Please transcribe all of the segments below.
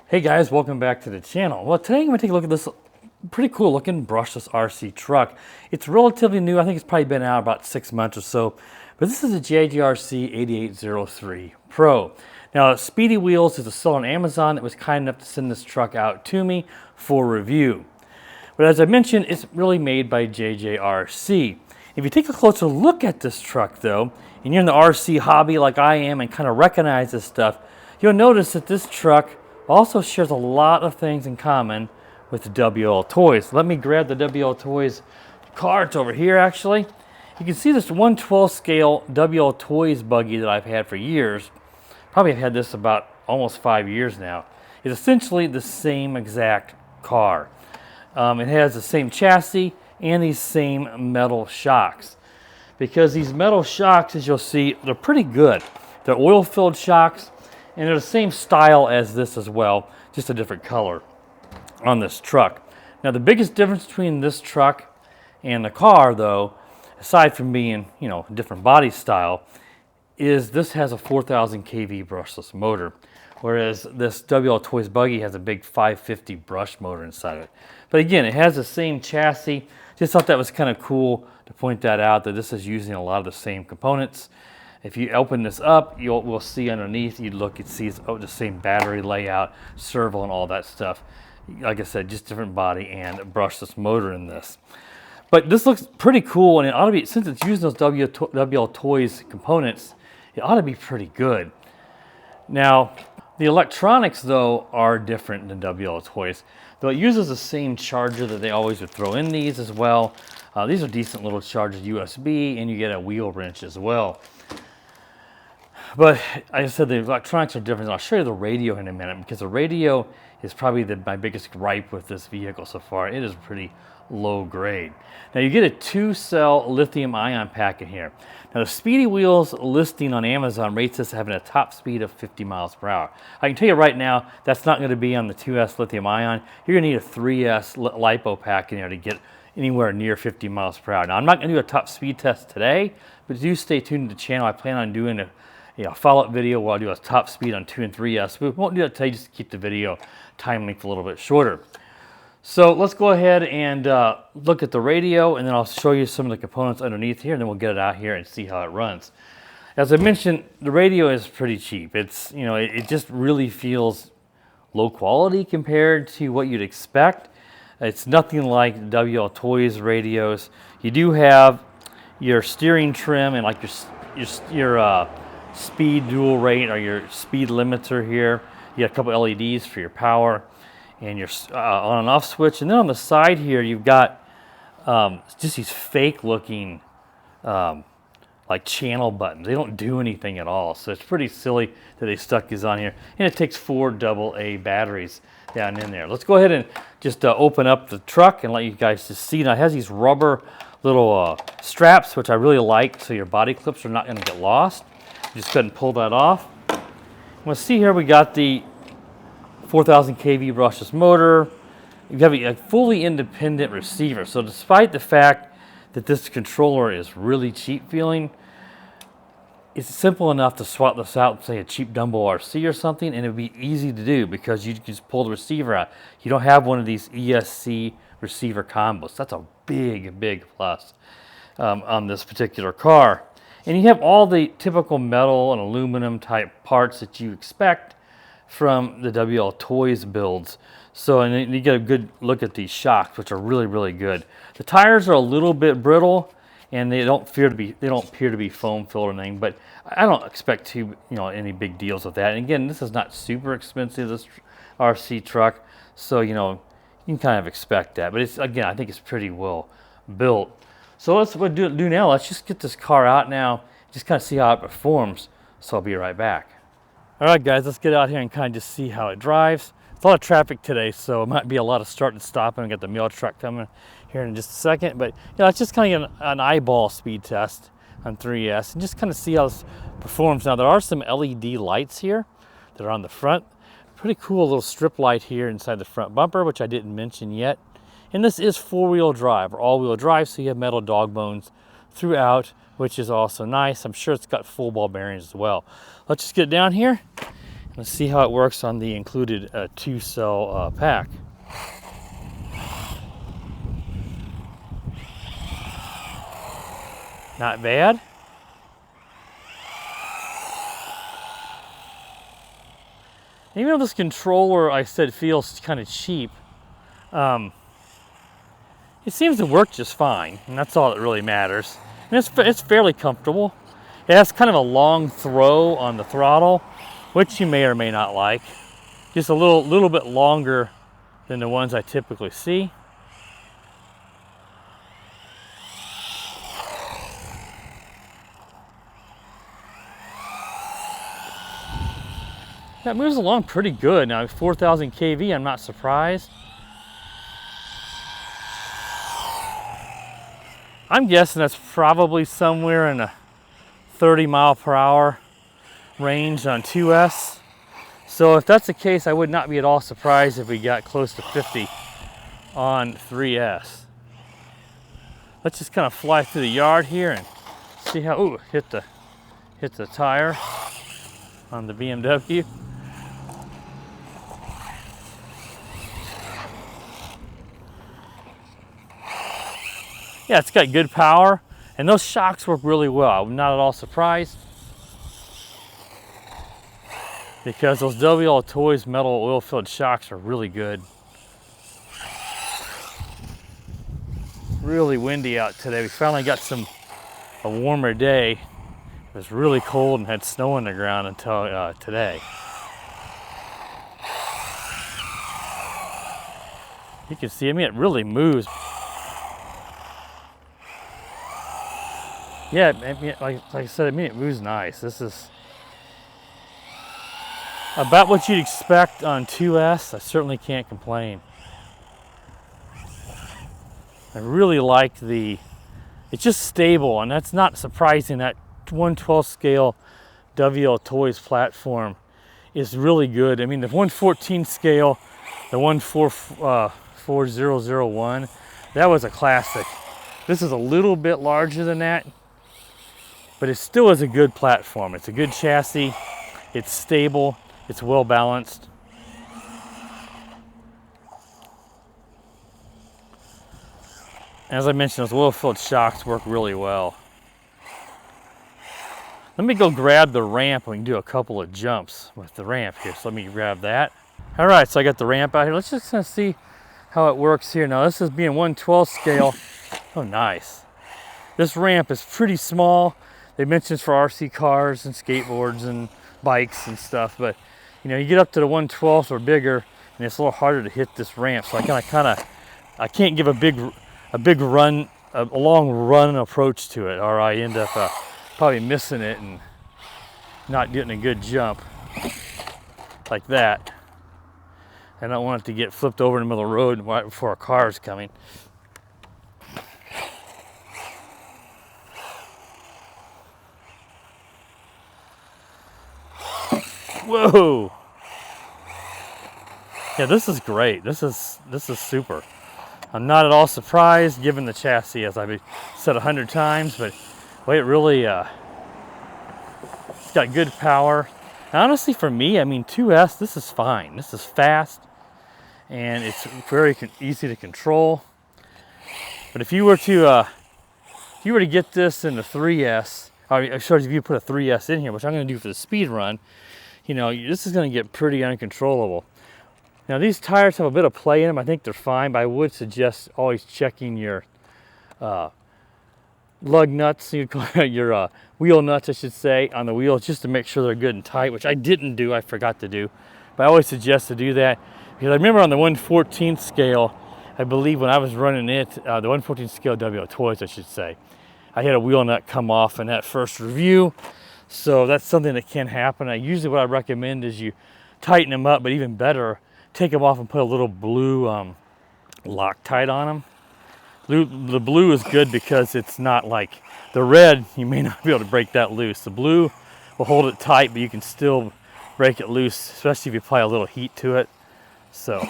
Hey guys, welcome back to the channel. Well, today I'm going to take a look at this pretty cool looking brushless RC truck. It's relatively new. I think it's probably been out about 6 months or so. But this is a JJRC C8803 Pro. Now, Speedy Wheels is a seller on Amazon that was kind enough to send this truck out to me for review. But as I mentioned, it's really made by JJRC. If you take a closer look at this truck though, and you're in the RC hobby like I am and kind of recognize this stuff, you'll notice that this truck also shares a lot of things in common with the WL Toys. Let me grab the WL Toys cards over here actually. You can see this 1/12 scale WL Toys buggy that I've had for years. Probably have had this about almost 5 years now. It's essentially the same exact car. It has the same chassis and these same metal shocks. Because these metal shocks, as you'll see, they're pretty good. They're oil-filled shocks, and they're the same style as this as well, just a different color on this truck. Now the biggest difference between this truck and the car though, aside from being, a different body style, is this has a 4,000 kV brushless motor, whereas this WL Toys buggy has a big 550 brush motor inside of it. But again, it has the same chassis. Just thought that was kind of cool to point that out, that this is using a lot of the same components. If you open this up, we'll see underneath, you'd see it's the same battery layout, servo and all that stuff. Like I said, just different body and brushless motor in this. But this looks pretty cool, and it ought to be, since it's using those WL Toys components, it ought to be pretty good. Now, the electronics though are different than WL Toys. Though it uses the same charger that they always would throw in these as well. These are decent little chargers, USB, and you get a wheel wrench as well. But like I said, the electronics are different. I'll show you the radio in a minute, because the radio is probably my biggest gripe with this vehicle so far. It is pretty low grade. Now you get a 2-cell lithium ion pack in here. Now the Speedy Wheels listing on Amazon rates this having a top speed of 50 miles per hour. I can tell you right now, that's not going to be on the 2S lithium ion. You're going to need a 3S LiPo pack in there to get anywhere near 50 miles per hour. Now I'm not going to do a top speed test today, but do stay tuned to the channel. I plan on doing a follow-up video where I'll do a top speed on 2 and 3S. We won't do that today, just to keep the video time length a little bit shorter. So let's go ahead and look at the radio, and then I'll show you some of the components underneath here, and then we'll get it out here and see how it runs. As I mentioned, the radio is pretty cheap. It's, it just really feels low quality compared to what you'd expect. It's nothing like WL Toys radios. You do have your steering trim and like your speed dual rate, or your speed limiter here. You got a couple LEDs for your power and your on and off switch. And then on the side here, you've got just these fake looking like channel buttons. They don't do anything at all. So it's pretty silly that they stuck these on here. And it takes 4 AA batteries down in there. Let's go ahead and just open up the truck and let you guys just see. Now it has these rubber little straps, which I really like, so your body clips are not going to get lost. Just go ahead and pull that off. We'll see here we got the 4,000 kV brushless motor. You have a fully independent receiver. So despite the fact that this controller is really cheap feeling, it's simple enough to swap this out, say a cheap Dumbo RC or something, and it would be easy to do because you can just pull the receiver out. You don't have one of these ESC receiver combos. That's a big plus on this particular car. And you have all the typical metal and aluminum type parts that you expect from the WL Toys builds. So, and then you get a good look at these shocks, which are really good. The tires are a little bit brittle, and they don't appear to be foam filled or anything. But I don't expect any big deals with that. And again, this is not super expensive, this RC truck, so you can kind of expect that. But it's, again, I think it's pretty well built. So what we'll do now, let's just get this car out now, just kind of see how it performs. So I'll be right back. All right, guys, let's get out here and kind of just see how it drives. It's a lot of traffic today, so it might be a lot of starting and stopping. We got the mail truck coming here in just a second. But it's just kind of an eyeball speed test on 3S and just kind of see how this performs. Now, there are some LED lights here that are on the front. Pretty cool little strip light here inside the front bumper, which I didn't mention yet. And this is 4-wheel drive or all-wheel drive, so you have metal dog bones throughout, which is also nice. I'm sure it's got full ball bearings as well. Let's just get down here Let's see how it works on the included 2-cell pack. Not bad. Even though this controller, I said, feels kind of cheap, it seems to work just fine, and that's all that really matters. And it's fairly comfortable. It has kind of a long throw on the throttle, which you may or may not like. Just a little bit longer than the ones I typically see. That moves along pretty good. Now, 4,000 kV, I'm not surprised. I'm guessing that's probably somewhere in a 30 mile per hour range on 2S. So if that's the case, I would not be at all surprised if we got close to 50 on 3S. Let's just kind of fly through the yard here and see how, ooh, hit the tire on the BMW. Yeah, it's got good power, and those shocks work really well. I'm not at all surprised, because those WL Toys metal oil-filled shocks are really good. Really windy out today. We finally got a warmer day. It was really cold and had snow on the ground until today. You can see, I mean, it really moves. Yeah, I mean, like I said, I mean, it moves nice. This is about what you'd expect on 2S. I certainly can't complain. I really like it's just stable, and that's not surprising. That 1/12 scale WL Toys platform is really good. I mean, the 1/14 scale, the 1444001, that was a classic. This is a little bit larger than that, but it still is a good platform. It's a good chassis, it's stable, it's well balanced. As I mentioned, those oil-filled shocks work really well. Let me go grab the ramp and we can do a couple of jumps with the ramp here. So let me grab that. All right, so I got the ramp out here. Let's just kind of see how it works here. Now this is being 1/12 scale. Oh, nice. This ramp is pretty small. They mentioned it's for RC cars and skateboards and bikes and stuff, but you know, you get up to the 1/12 or bigger, and it's a little harder to hit this ramp. So I can't give a long run approach to it, or I end up probably missing it and not getting a good jump like that. I don't want it to get flipped over in the middle of the road right before a car is coming. Whoa! Yeah, this is great. This is super. I'm not at all surprised given the chassis, as I've said 100 times, but boy, it really it's got good power. And honestly, for me, I mean, 2S, this is fine. This is fast, and it's very easy to control. But if you were to get this in the 3S, I'm sure if you put a 3S in here, which I'm going to do for the speed run, you know, this is going to get pretty uncontrollable. Now these tires have a bit of play in them. I think they're fine, but I would suggest always checking your lug nuts, your wheel nuts, I should say, on the wheels, just to make sure they're good and tight, which I didn't do, I forgot to do. But I always suggest to do that, because I remember on the 1/14 scale, I believe when I was running it, the 1/14 scale WL Toys, I should say, I had a wheel nut come off in that first review. So that's something that can happen. Usually what I recommend is you tighten them up, but even better, take them off and put a little blue Loctite on them. The blue is good because it's not like the red. You may not be able to break that loose. The blue will hold it tight, but you can still break it loose, especially if you apply a little heat to it. So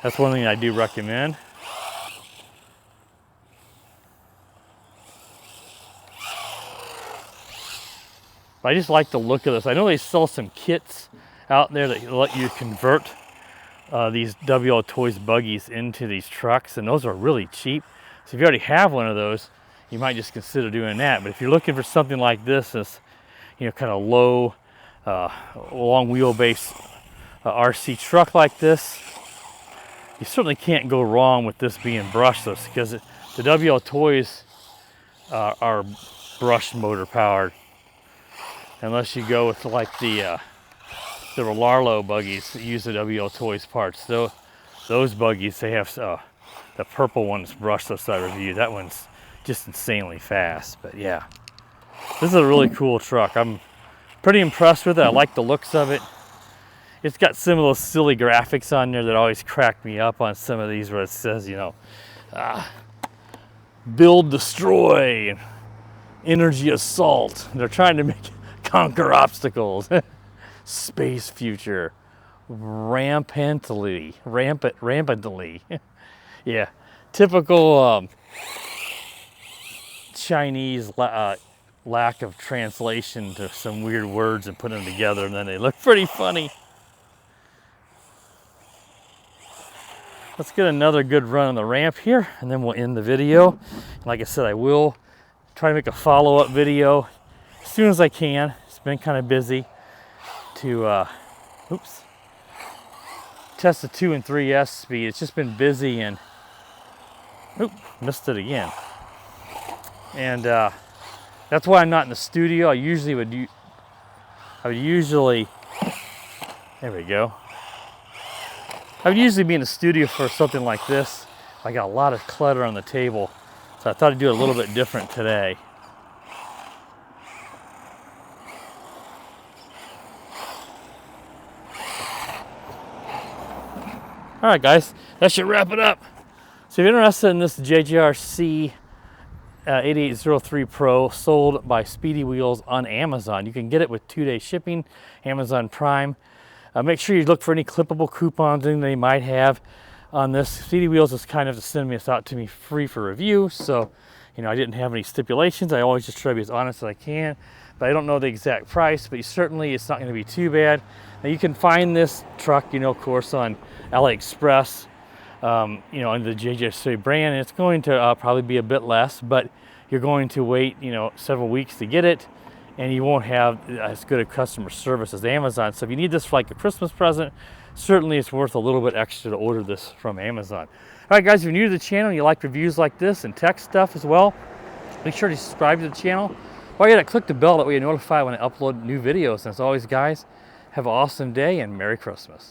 that's one thing I do recommend. But I just like the look of this. I know they sell some kits out there that let you convert these WL Toys buggies into these trucks, and those are really cheap. So if you already have one of those, you might just consider doing that. But if you're looking for something like this, this, you know, kind of low, long wheelbase RC truck like this, you certainly can't go wrong with this being brushless, because the WL Toys are brush motor powered, unless you go with like the Larlo buggies that use the WL Toys parts. Those buggies, they have the purple one's brushless I reviewed. That one's just insanely fast. But yeah, this is a really cool truck. I'm pretty impressed with it. I like the looks of it. It's got some of those silly graphics on there that always crack me up on some of these, where it says, you know, build, destroy, and energy assault. They're trying to conquer obstacles. Space future, rampantly. Yeah, typical Chinese lack of translation to some weird words and put them together, and then they look pretty funny. Let's get another good run on the ramp here, and then we'll end the video. Like I said, I will try to make a follow-up video as soon as I can. It's been kind of busy to test the 2 and 3S speed. It's just been busy, and missed it again. And that's why I'm not in the studio. I would usually, there we go. I would usually be in the studio for something like this. I got a lot of clutter on the table, so I thought I'd do it a little bit different today. All right, guys, that should wrap it up. So if you're interested in this JJRC C8803 Pro, sold by Speedy Wheels on Amazon, you can get it with 2-day shipping, Amazon Prime. Make sure you look for any clippable coupons they might have on this. Speedy Wheels is kind enough to send this out to me free for review, so you know, I didn't have any stipulations. I always just try to be as honest as I can, but I don't know the exact price, but certainly it's not going to be too bad. Now you can find this truck, you know, of course, on AliExpress, you know, under the JJRC brand, and it's going to probably be a bit less, but you're going to wait, you know, several weeks to get it, and you won't have as good a customer service as Amazon. So if you need this for like a Christmas present, certainly it's worth a little bit extra to order this from Amazon. All right, guys, if you're new to the channel and you like reviews like this and tech stuff as well, make sure to subscribe to the channel. While you're at it, click the bell, that way you're notified when I upload new videos. And as always, guys, have an awesome day and Merry Christmas.